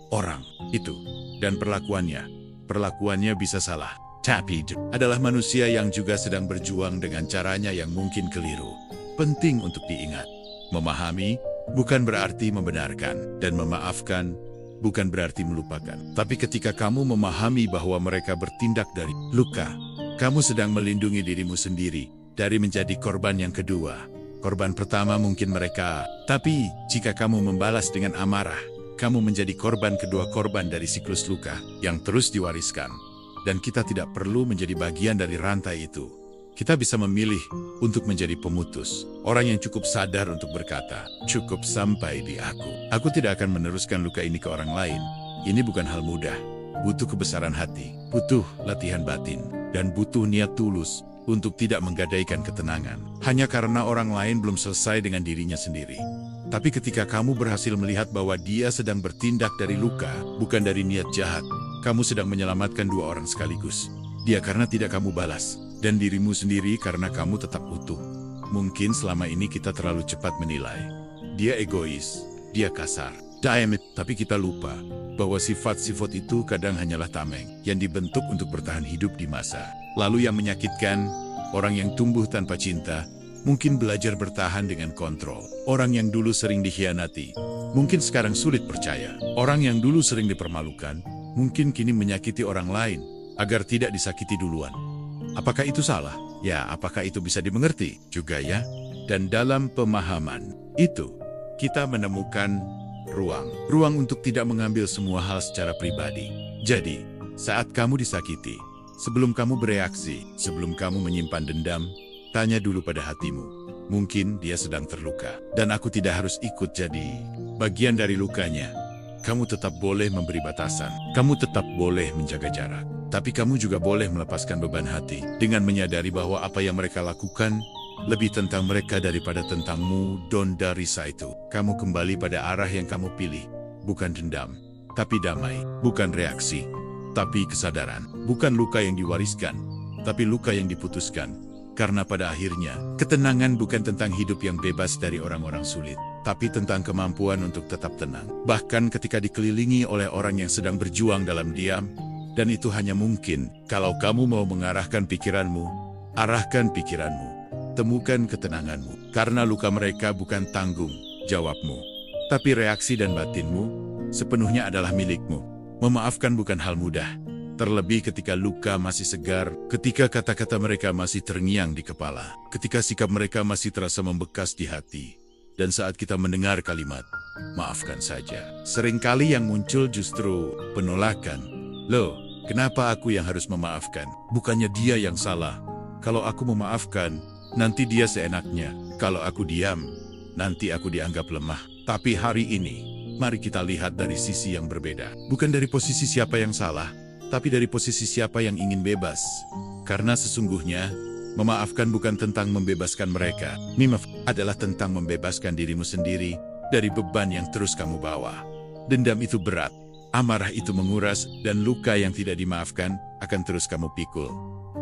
Orang itu dan perlakuannya. Perlakuannya bisa salah, tapi adalah manusia yang juga sedang berjuang dengan caranya yang mungkin keliru. Penting untuk diingat, memahami bukan berarti membenarkan, dan memaafkan bukan berarti melupakan. Tapi ketika kamu memahami bahwa mereka bertindak dari luka, kamu sedang melindungi dirimu sendiri dari menjadi korban yang kedua. Korban pertama mungkin mereka, tapi jika kamu membalas dengan amarah, kamu menjadi korban kedua, korban dari siklus luka yang terus diwariskan. Dan kita tidak perlu menjadi bagian dari rantai itu. Kita bisa memilih untuk menjadi pemutus. Orang yang cukup sadar untuk berkata, cukup sampai di aku. Aku tidak akan meneruskan luka ini ke orang lain. Ini bukan hal mudah. Butuh kebesaran hati, butuh latihan batin, dan butuh niat tulus untuk tidak menggadaikan ketenangan hanya karena orang lain belum selesai dengan dirinya sendiri. Tapi ketika kamu berhasil melihat bahwa dia sedang bertindak dari luka, bukan dari niat jahat, kamu sedang menyelamatkan dua orang sekaligus. Dia karena tidak kamu balas, dan dirimu sendiri karena kamu tetap utuh. Mungkin selama ini kita terlalu cepat menilai. Dia egois, dia kasar, Tapi kita lupa bahwa sifat-sifat itu kadang hanyalah tameng yang dibentuk untuk bertahan hidup di masa lalu yang menyakitkan. Orang yang tumbuh tanpa cinta mungkin belajar bertahan dengan kontrol. Orang yang dulu sering dikhianati mungkin sekarang sulit percaya. Orang yang dulu sering dipermalukan mungkin kini menyakiti orang lain agar tidak disakiti duluan. Apakah itu salah? Ya, apakah itu bisa dimengerti? Juga ya. Dan dalam pemahaman itu, kita menemukan ruang untuk tidak mengambil semua hal secara pribadi. Jadi, saat kamu disakiti, sebelum kamu bereaksi, sebelum kamu menyimpan dendam, tanya dulu pada hatimu. Mungkin dia sedang terluka, dan aku tidak harus ikut jadi bagian dari lukanya. Kamu tetap boleh memberi batasan, kamu tetap boleh menjaga jarak. Tapi kamu juga boleh melepaskan beban hati dengan menyadari bahwa apa yang mereka lakukan lebih tentang mereka daripada tentangmu. Don't risah itu. Kamu kembali pada arah yang kamu pilih. Bukan dendam, tapi damai. Bukan reaksi, tapi kesadaran. Bukan luka yang diwariskan, tapi luka yang diputuskan. Karena pada akhirnya, ketenangan bukan tentang hidup yang bebas dari orang-orang sulit, tapi tentang kemampuan untuk tetap tenang. Bahkan ketika dikelilingi oleh orang yang sedang berjuang dalam diam. Dan itu hanya mungkin kalau kamu mau mengarahkan pikiranmu. Arahkan pikiranmu. Temukan ketenanganmu. Karena luka mereka bukan tanggung jawabmu, tapi reaksi dan batinmu sepenuhnya adalah milikmu. Memaafkan bukan hal mudah. Terlebih ketika luka masih segar, ketika kata-kata mereka masih terngiang di kepala, ketika sikap mereka masih terasa membekas di hati. Dan saat kita mendengar kalimat, maafkan saja, seringkali yang muncul justru penolakan. Loh, kenapa aku yang harus memaafkan? Bukannya dia yang salah. Kalau aku memaafkan, nanti dia seenaknya. Kalau aku diam, nanti aku dianggap lemah. Tapi hari ini, mari kita lihat dari sisi yang berbeda. Bukan dari posisi siapa yang salah, tapi dari posisi siapa yang ingin bebas. Karena sesungguhnya, memaafkan bukan tentang membebaskan mereka. Maaf adalah tentang membebaskan dirimu sendiri dari beban yang terus kamu bawa. Dendam itu berat. Amarah itu menguras, dan luka yang tidak dimaafkan akan terus kamu pikul.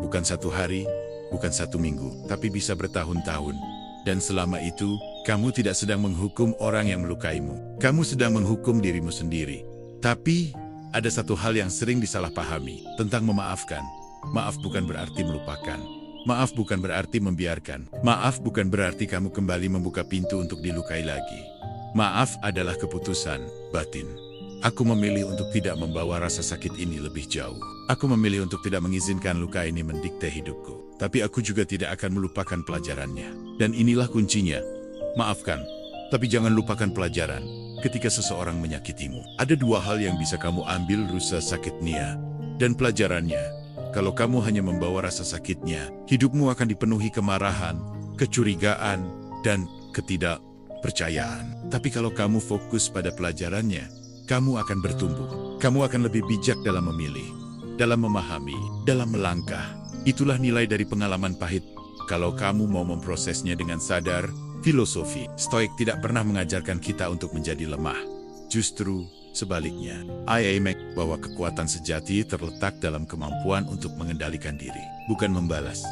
Bukan satu hari, bukan satu minggu, tapi bisa bertahun-tahun. Dan selama itu, kamu tidak sedang menghukum orang yang melukaimu. Kamu sedang menghukum dirimu sendiri. Tapi, ada satu hal yang sering disalahpahami tentang memaafkan. Maaf bukan berarti melupakan. Maaf bukan berarti membiarkan. Maaf bukan berarti kamu kembali membuka pintu untuk dilukai lagi. Maaf adalah keputusan batin. Aku memilih untuk tidak membawa rasa sakit ini lebih jauh. Aku memilih untuk tidak mengizinkan luka ini mendikte hidupku. Tapi aku juga tidak akan melupakan pelajarannya. Dan inilah kuncinya. Maafkan, tapi jangan lupakan pelajaran. Ketika seseorang menyakitimu, ada dua hal yang bisa kamu ambil: rasa sakitnya dan pelajarannya. Kalau kamu hanya membawa rasa sakitnya, hidupmu akan dipenuhi kemarahan, kecurigaan, dan ketidakpercayaan. Tapi kalau kamu fokus pada pelajarannya, kamu akan bertumbuh. Kamu akan lebih bijak dalam memilih, dalam memahami, dalam melangkah. Itulah nilai dari pengalaman pahit. Kalau kamu mau memprosesnya dengan sadar, filosofi Stoik tidak pernah mengajarkan kita untuk menjadi lemah. Justru sebaliknya, bahwa kekuatan sejati terletak dalam kemampuan untuk mengendalikan diri, bukan membalas.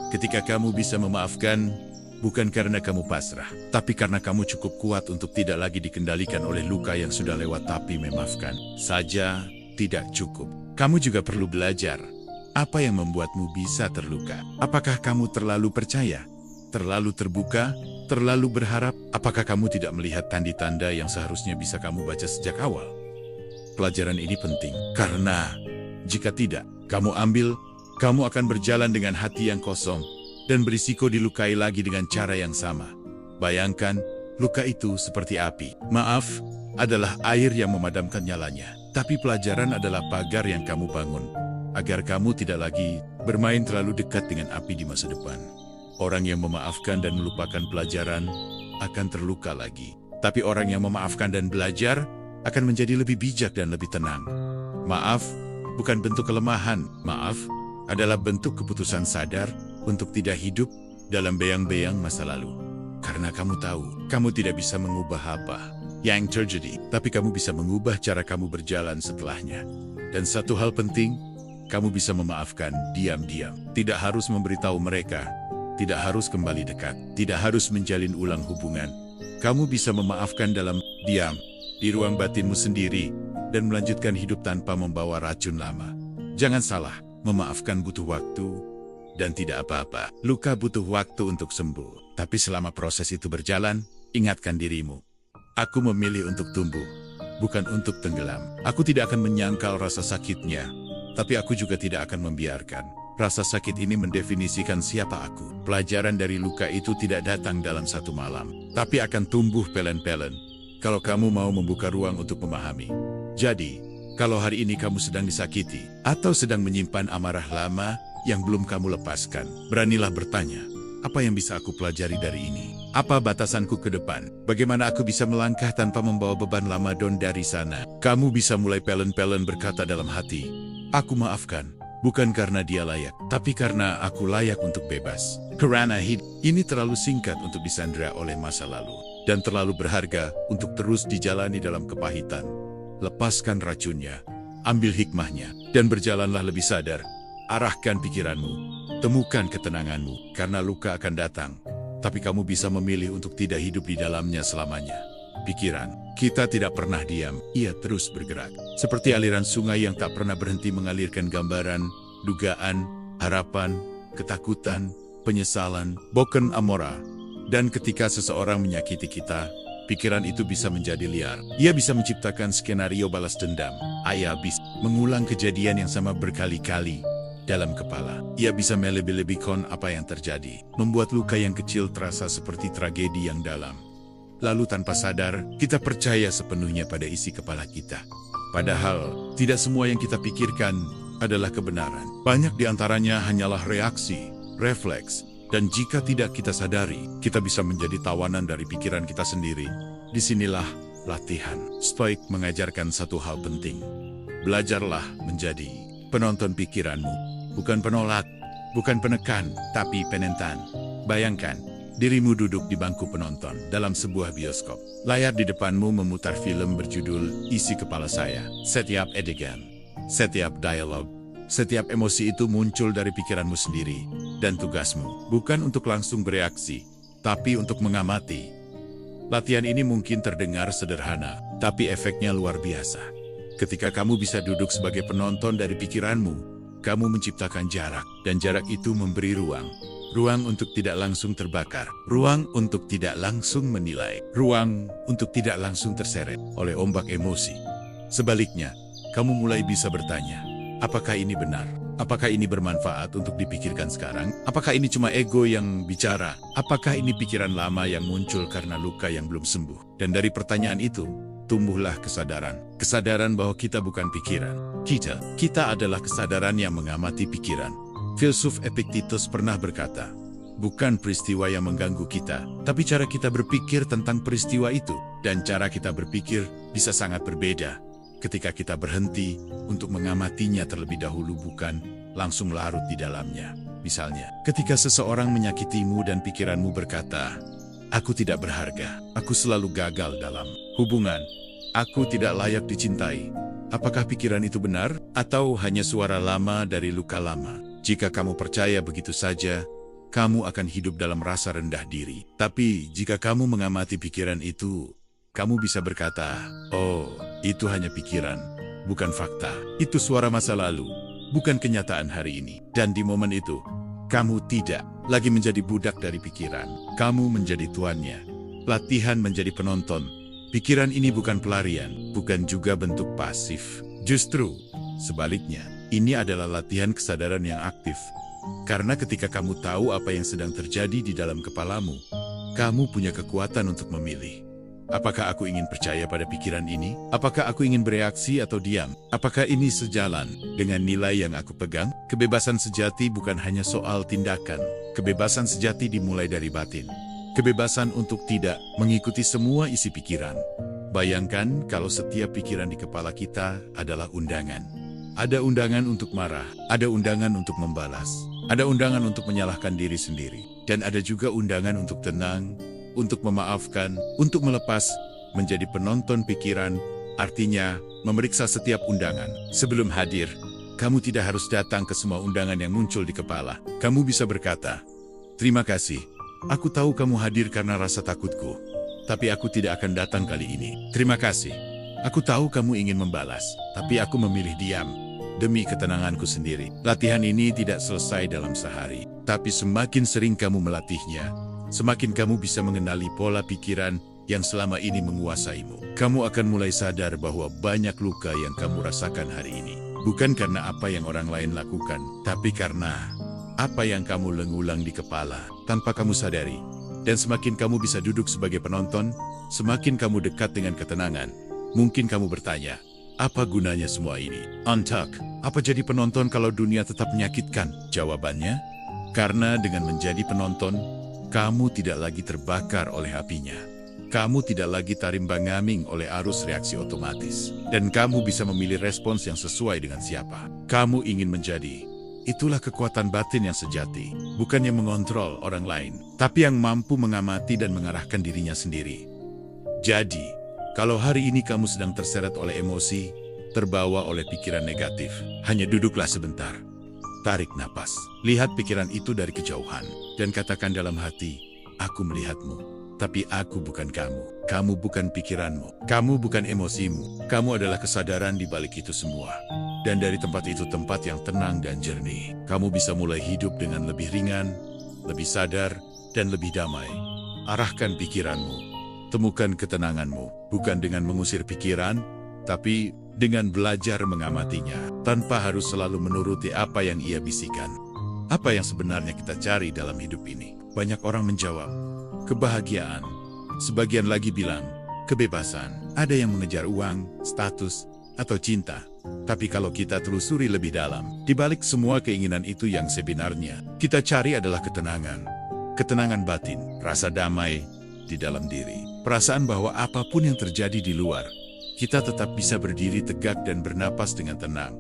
Ketika kamu bisa memaafkan, bukan karena kamu pasrah, tapi karena kamu cukup kuat untuk tidak lagi dikendalikan oleh luka yang sudah lewat. Tapi memaafkan saja tidak cukup. Kamu juga perlu belajar. Apa yang membuatmu bisa terluka? Apakah kamu terlalu percaya? Terlalu terbuka? Terlalu berharap? Apakah kamu tidak melihat tanda-tanda yang seharusnya bisa kamu baca sejak awal? Pelajaran ini penting, karena jika tidak, kamu akan berjalan dengan hati yang kosong, dan berisiko dilukai lagi dengan cara yang sama. Bayangkan, luka itu seperti api. Maaf adalah air yang memadamkan nyalanya. Tapi pelajaran adalah pagar yang kamu bangun, agar kamu tidak lagi bermain terlalu dekat dengan api di masa depan. Orang yang memaafkan dan melupakan pelajaran akan terluka lagi. Tapi orang yang memaafkan dan belajar akan menjadi lebih bijak dan lebih tenang. Maaf bukan bentuk kelemahan. Maaf adalah bentuk keputusan sadar untuk tidak hidup dalam bayang-bayang masa lalu. Karena kamu tahu, kamu tidak bisa mengubah apa yang terjadi, tapi kamu bisa mengubah cara kamu berjalan setelahnya. Dan satu hal penting, kamu bisa memaafkan diam-diam. Tidak harus memberitahu mereka, tidak harus kembali dekat, tidak harus menjalin ulang hubungan. Kamu bisa memaafkan dalam diam, di ruang batinmu sendiri dan melanjutkan hidup tanpa membawa racun lama. Jangan salah, memaafkan butuh waktu dan tidak apa-apa. Luka butuh waktu untuk sembuh. Tapi selama proses itu berjalan, ingatkan dirimu. Aku memilih untuk tumbuh, bukan untuk tenggelam. Aku tidak akan menyangkal rasa sakitnya, tapi aku juga tidak akan membiarkan rasa sakit ini mendefinisikan siapa aku. Pelajaran dari luka itu tidak datang dalam satu malam, tapi akan tumbuh pelen-pelen kalau kamu mau membuka ruang untuk memahami. Jadi, kalau hari ini kamu sedang disakiti atau sedang menyimpan amarah lama yang belum kamu lepaskan, beranilah bertanya, apa yang bisa aku pelajari dari ini? Apa batasanku ke depan? Bagaimana aku bisa melangkah tanpa membawa beban lama dari sana? Kamu bisa mulai pelen-pelen berkata dalam hati, aku maafkan. Bukan karena dia layak, tapi karena aku layak untuk bebas. Karena hidup ini terlalu singkat untuk disandera oleh masa lalu, dan terlalu berharga untuk terus dijalani dalam kepahitan. Lepaskan racunnya, ambil hikmahnya, dan berjalanlah lebih sadar. Arahkan pikiranmu, temukan ketenanganmu, karena luka akan datang, tapi kamu bisa memilih untuk tidak hidup di dalamnya selamanya. Pikiran kita tidak pernah diam, ia terus bergerak. Seperti aliran sungai yang tak pernah berhenti mengalirkan gambaran, dugaan, harapan, ketakutan, penyesalan, boken amora. Dan ketika seseorang menyakiti kita, pikiran itu bisa menjadi liar. Ia bisa menciptakan skenario balas dendam. Ia bisa mengulang kejadian yang sama berkali-kali dalam kepala. Ia bisa melebih-lebihkan apa yang terjadi, membuat luka yang kecil terasa seperti tragedi yang dalam. Lalu tanpa sadar, kita percaya sepenuhnya pada isi kepala kita. Padahal, tidak semua yang kita pikirkan adalah kebenaran. Banyak di antaranya hanyalah reaksi, refleks, dan jika tidak kita sadari, kita bisa menjadi tawanan dari pikiran kita sendiri. Disinilah latihan. Stoik mengajarkan satu hal penting. Belajarlah menjadi penonton pikiranmu. Bukan penolak, bukan penekan, tapi penentan. Bayangkan, dirimu duduk di bangku penonton dalam sebuah bioskop. Layar di depanmu memutar film berjudul Isi Kepala Saya. Setiap adegan, setiap dialog, setiap emosi itu muncul dari pikiranmu sendiri. Dan tugasmu bukan untuk langsung bereaksi, tapi untuk mengamati. Latihan ini mungkin terdengar sederhana, tapi efeknya luar biasa. Ketika kamu bisa duduk sebagai penonton dari pikiranmu, kamu menciptakan jarak, dan jarak itu memberi ruang. Ruang untuk tidak langsung terbakar, ruang untuk tidak langsung menilai, ruang untuk tidak langsung terseret oleh ombak emosi. Sebaliknya, kamu mulai bisa bertanya, apakah ini benar? Apakah ini bermanfaat untuk dipikirkan sekarang? Apakah ini cuma ego yang bicara? Apakah ini pikiran lama yang muncul karena luka yang belum sembuh? Dan dari pertanyaan itu, tumbuhlah kesadaran. Kesadaran bahwa kita bukan pikiran. Kita adalah kesadaran yang mengamati pikiran. Filsuf Epictetus pernah berkata, bukan peristiwa yang mengganggu kita, tapi cara kita berpikir tentang peristiwa itu. Dan cara kita berpikir bisa sangat berbeda ketika kita berhenti untuk mengamatinya terlebih dahulu, bukan langsung larut di dalamnya. Misalnya, ketika seseorang menyakitimu dan pikiranmu berkata, aku tidak berharga, aku selalu gagal dalam hubungan, aku tidak layak dicintai. Apakah pikiran itu benar, atau hanya suara lama dari luka lama? Jika kamu percaya begitu saja, kamu akan hidup dalam rasa rendah diri. Tapi jika kamu mengamati pikiran itu, kamu bisa berkata, oh, itu hanya pikiran, bukan fakta. Itu suara masa lalu, bukan kenyataan hari ini. Dan di momen itu, kamu tidak lagi menjadi budak dari pikiran. Kamu menjadi tuannya. Latihan menjadi penonton. Pikiran ini bukan pelarian, bukan juga bentuk pasif. Justru, sebaliknya. Ini adalah latihan kesadaran yang aktif. Karena ketika kamu tahu apa yang sedang terjadi di dalam kepalamu, kamu punya kekuatan untuk memilih. Apakah aku ingin percaya pada pikiran ini? Apakah aku ingin bereaksi atau diam? Apakah ini sejalan dengan nilai yang aku pegang? Kebebasan sejati bukan hanya soal tindakan. Kebebasan sejati dimulai dari batin. Kebebasan untuk tidak mengikuti semua isi pikiran. Bayangkan kalau setiap pikiran di kepala kita adalah undangan. Ada undangan untuk marah, ada undangan untuk membalas, ada undangan untuk menyalahkan diri sendiri, dan ada juga undangan untuk tenang, untuk memaafkan, untuk melepas. Menjadi penonton pikiran, artinya memeriksa setiap undangan. Sebelum hadir, kamu tidak harus datang ke semua undangan yang muncul di kepala. Kamu bisa berkata, terima kasih, aku tahu kamu hadir karena rasa takutku, tapi aku tidak akan datang kali ini. Terima kasih. Aku tahu kamu ingin membalas, tapi aku memilih diam demi ketenanganku sendiri. Latihan ini tidak selesai dalam sehari, tapi semakin sering kamu melatihnya, semakin kamu bisa mengenali pola pikiran yang selama ini menguasaimu. Kamu akan mulai sadar bahwa banyak luka yang kamu rasakan hari ini bukan karena apa yang orang lain lakukan, tapi karena apa yang kamu lengulang di kepala tanpa kamu sadari. Dan semakin kamu bisa duduk sebagai penonton, semakin kamu dekat dengan ketenangan. Mungkin kamu bertanya, apa gunanya semua ini? Untuck, apa jadi penonton kalau dunia tetap menyakitkan? Jawabannya, karena dengan menjadi penonton, kamu tidak lagi terbakar oleh apinya. Kamu tidak lagi tarimbangaming oleh arus reaksi otomatis. Dan kamu bisa memilih respons yang sesuai dengan siapa kamu ingin menjadi. Itulah kekuatan batin yang sejati, bukan yang mengontrol orang lain, tapi yang mampu mengamati dan mengarahkan dirinya sendiri. Jadi, kalau hari ini kamu sedang terseret oleh emosi, terbawa oleh pikiran negatif, hanya duduklah sebentar. Tarik napas, lihat pikiran itu dari kejauhan, dan katakan dalam hati, aku melihatmu. Tapi aku bukan kamu. Kamu bukan pikiranmu. Kamu bukan emosimu. Kamu adalah kesadaran di balik itu semua. Dan dari tempat itu tempat yang tenang dan jernih. Kamu bisa mulai hidup dengan lebih ringan, lebih sadar, dan lebih damai. Arahkan pikiranmu. Temukan ketenanganmu. Bukan dengan mengusir pikiran, tapi dengan belajar mengamatinya. Tanpa harus selalu menuruti apa yang ia bisikan. Apa yang sebenarnya kita cari dalam hidup ini? Banyak orang menjawab, kebahagiaan. Sebagian lagi bilang, kebebasan. Ada yang mengejar uang, status, atau cinta. Tapi kalau kita telusuri lebih dalam, di balik semua keinginan itu yang sebenarnya kita cari adalah ketenangan. Ketenangan batin, rasa damai di dalam diri. Perasaan bahwa apapun yang terjadi di luar, kita tetap bisa berdiri tegak dan bernapas dengan tenang.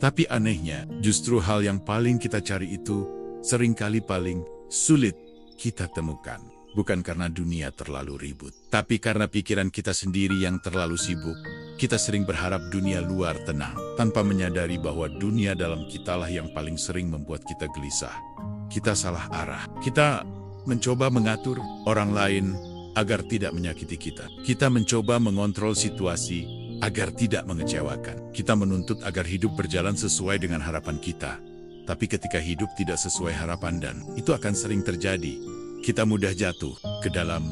Tapi anehnya, justru hal yang paling kita cari itu seringkali paling sulit kita temukan. Bukan karena dunia terlalu ribut, tapi karena pikiran kita sendiri yang terlalu sibuk. Kita sering berharap dunia luar tenang, tanpa menyadari bahwa dunia dalam kitalah yang paling sering membuat kita gelisah. Kita salah arah. Kita mencoba mengatur orang lain agar tidak menyakiti kita. Kita mencoba mengontrol situasi agar tidak mengecewakan. Kita menuntut agar hidup berjalan sesuai dengan harapan kita. Tapi ketika hidup tidak sesuai harapan, dan itu akan sering terjadi, kita mudah jatuh ke dalam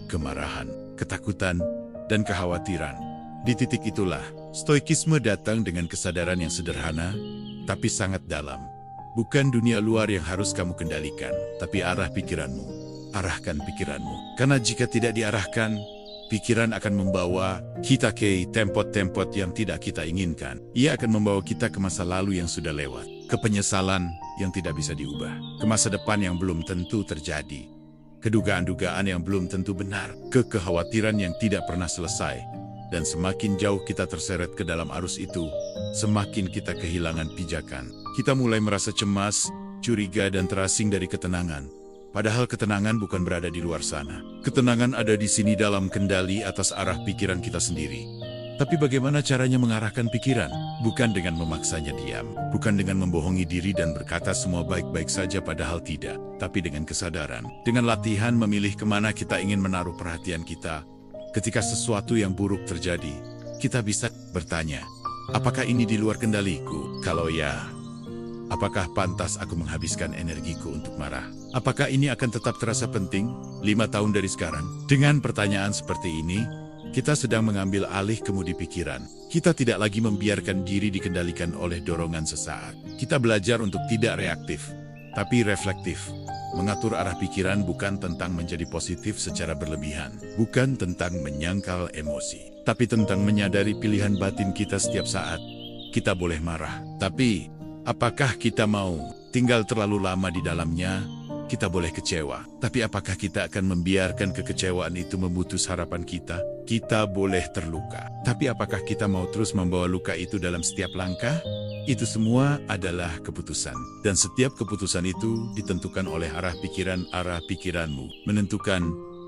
kemarahan, ketakutan, dan kekhawatiran. Di titik itulah, stoikisme datang dengan kesadaran yang sederhana, tapi sangat dalam. Bukan dunia luar yang harus kamu kendalikan, tapi arah pikiranmu. Arahkan pikiranmu. Karena jika tidak diarahkan, pikiran akan membawa kita ke tempat-tempat yang tidak kita inginkan. Ia akan membawa kita ke masa lalu yang sudah lewat, ke penyesalan yang tidak bisa diubah, ke masa depan yang belum tentu terjadi, kedugaan-dugaan yang belum tentu benar, ke kekhawatiran yang tidak pernah selesai. Dan semakin jauh kita terseret ke dalam arus itu, semakin kita kehilangan pijakan. Kita mulai merasa cemas, curiga, dan terasing dari ketenangan. Padahal ketenangan bukan berada di luar sana. Ketenangan ada di sini dalam kendali atas arah pikiran kita sendiri. Tapi bagaimana caranya mengarahkan pikiran? Bukan dengan memaksanya diam. Bukan dengan membohongi diri dan berkata semua baik-baik saja padahal tidak. Tapi dengan kesadaran. Dengan latihan memilih kemana kita ingin menaruh perhatian kita. Ketika sesuatu yang buruk terjadi, kita bisa bertanya, apakah ini di luar kendaliku? Kalau ya, apakah pantas aku menghabiskan energiku untuk marah? Apakah ini akan tetap terasa penting 5 tahun dari sekarang? Dengan pertanyaan seperti ini, kita sedang mengambil alih kemudi pikiran. Kita tidak lagi membiarkan diri dikendalikan oleh dorongan sesaat. Kita belajar untuk tidak reaktif, tapi reflektif. Mengatur arah pikiran bukan tentang menjadi positif secara berlebihan. Bukan tentang menyangkal emosi. Tapi tentang menyadari pilihan batin kita setiap saat. Kita boleh marah. Tapi, apakah kita mau tinggal terlalu lama di dalamnya? Kita boleh kecewa, tapi apakah kita akan membiarkan kekecewaan itu memutus harapan kita? Kita boleh terluka, tapi apakah kita mau terus membawa luka itu dalam setiap langkah? Itu semua adalah keputusan. Dan setiap keputusan itu ditentukan oleh arah pikiranmu. Menentukan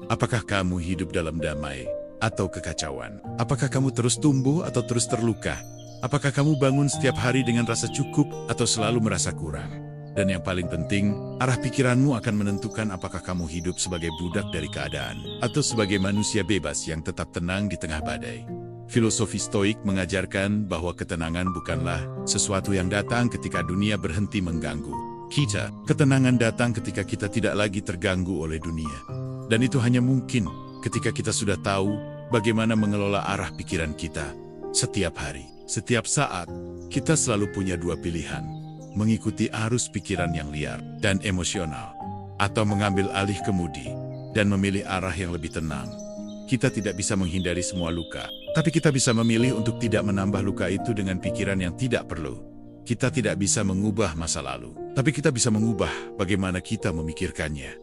apakah kamu hidup dalam damai atau kekacauan. Apakah kamu terus tumbuh atau terus terluka? Apakah kamu bangun setiap hari dengan rasa cukup atau selalu merasa kurang? Dan yang paling penting, arah pikiranmu akan menentukan apakah kamu hidup sebagai budak dari keadaan atau sebagai manusia bebas yang tetap tenang di tengah badai. Filosofi Stoik mengajarkan bahwa ketenangan bukanlah sesuatu yang datang ketika dunia berhenti mengganggu kita. Ketenangan datang ketika kita tidak lagi terganggu oleh dunia. Dan itu hanya mungkin ketika kita sudah tahu bagaimana mengelola arah pikiran kita setiap hari. Setiap saat, kita selalu punya dua pilihan. Mengikuti arus pikiran yang liar dan emosional, atau mengambil alih kemudi dan memilih arah yang lebih tenang. Kita tidak bisa menghindari semua luka, tapi kita bisa memilih untuk tidak menambah luka itu dengan pikiran yang tidak perlu. Kita tidak bisa mengubah masa lalu, tapi kita bisa mengubah bagaimana kita memikirkannya.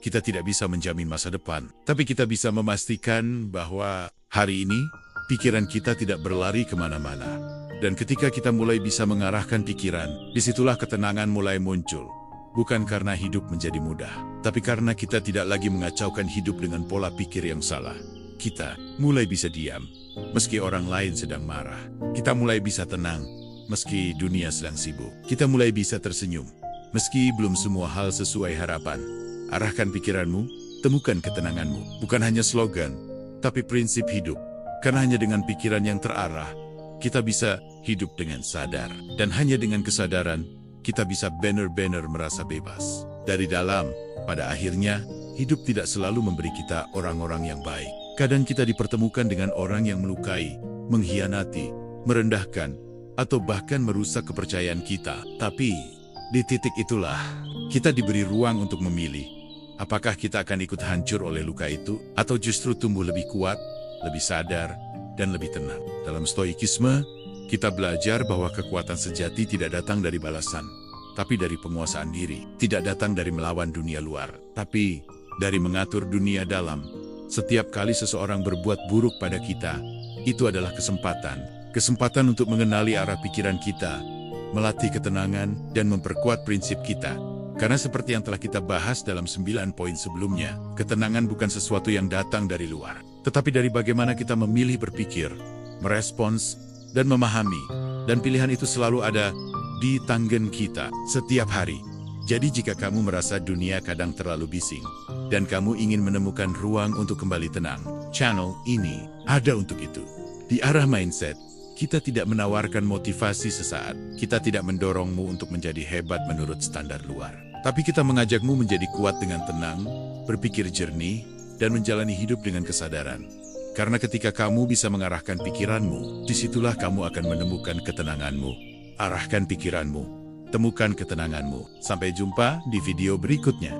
Kita tidak bisa menjamin masa depan, tapi kita bisa memastikan bahwa hari ini pikiran kita tidak berlari kemana-mana. Dan ketika kita mulai bisa mengarahkan pikiran, disitulah ketenangan mulai muncul. Bukan karena hidup menjadi mudah, tapi karena kita tidak lagi mengacaukan hidup dengan pola pikir yang salah. Kita mulai bisa diam, meski orang lain sedang marah. Kita mulai bisa tenang, meski dunia sedang sibuk. Kita mulai bisa tersenyum, meski belum semua hal sesuai harapan. Arahkan pikiranmu, temukan ketenanganmu. Bukan hanya slogan, tapi prinsip hidup. Karena hanya dengan pikiran yang terarah, kita bisa hidup dengan sadar. Dan hanya dengan kesadaran, kita bisa benar-benar merasa bebas. Dari dalam, pada akhirnya, hidup tidak selalu memberi kita orang-orang yang baik. Kadang kita dipertemukan dengan orang yang melukai, mengkhianati, merendahkan, atau bahkan merusak kepercayaan kita. Tapi, di titik itulah, kita diberi ruang untuk memilih. Apakah kita akan ikut hancur oleh luka itu, atau justru tumbuh lebih kuat, lebih sadar, dan lebih tenang. Dalam Stoikisme, kita belajar bahwa kekuatan sejati tidak datang dari balasan, tapi dari penguasaan diri. Tidak datang dari melawan dunia luar, tapi dari mengatur dunia dalam. Setiap kali seseorang berbuat buruk pada kita, itu adalah kesempatan. Kesempatan untuk mengenali arah pikiran kita, melatih ketenangan, dan memperkuat prinsip kita. Karena seperti yang telah kita bahas dalam 9 poin sebelumnya, ketenangan bukan sesuatu yang datang dari luar, tetapi dari bagaimana kita memilih berpikir, merespons, dan memahami. Dan pilihan itu selalu ada di tangan kita setiap hari. Jadi jika kamu merasa dunia kadang terlalu bising, dan kamu ingin menemukan ruang untuk kembali tenang, channel ini ada untuk itu. Di arah mindset, kita tidak menawarkan motivasi sesaat. Kita tidak mendorongmu untuk menjadi hebat menurut standar luar. Tapi kita mengajakmu menjadi kuat dengan tenang, berpikir jernih, dan menjalani hidup dengan kesadaran. Karena ketika kamu bisa mengarahkan pikiranmu, disitulah kamu akan menemukan ketenanganmu. Arahkan pikiranmu, temukan ketenanganmu. Sampai jumpa di video berikutnya.